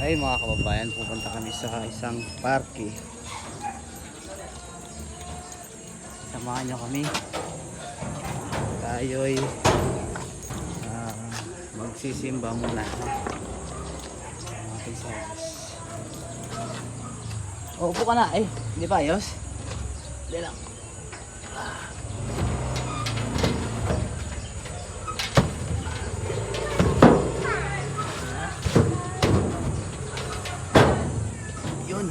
Ay mga kababayan, pupunta kami sa isang parke. Samahan nyo kami. Tayo'y magsisimba muna sa ating service. Upo ka na. Ay, hindi pa ayos. Hindi lang. Yun.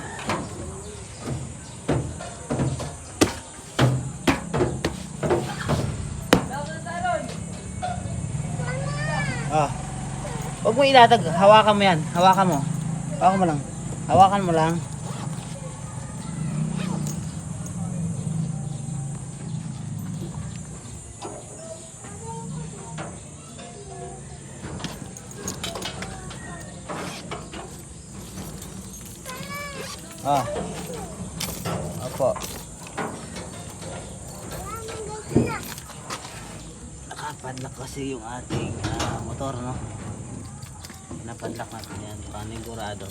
Huwag mo ilatag, hawakan mo yan. Hawakan mo. Hawakan mo lang. Hawakan mo lang. Opo. Nakapadlock kasi yung ating motor, no? Napadlock natin yan, panigurado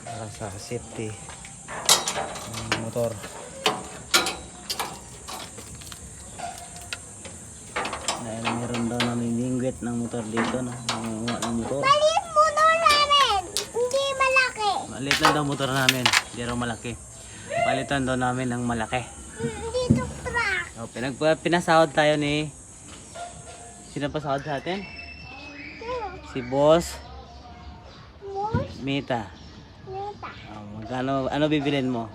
para sa safety ng motor. Dahil meron daw namimingwit ng motor dito, no? Nangunguha ng motor. Maliit motor namin, hindi malaki. Maliit lang daw motor namin, hindi raw malaki. Palitan daw namin ng malaki. Dito truck. Pinasahod tayo ni... Sino pa sahod sa atin? Si Boss Mita. Magkano, ano bibilin mo?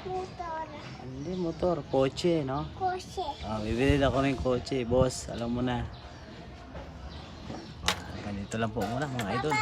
Motor. Hindi motor, kotse, no? Kotse. Bibili ako ng kotse, boss. Alam mo na. Ganito lang po muna mga idol.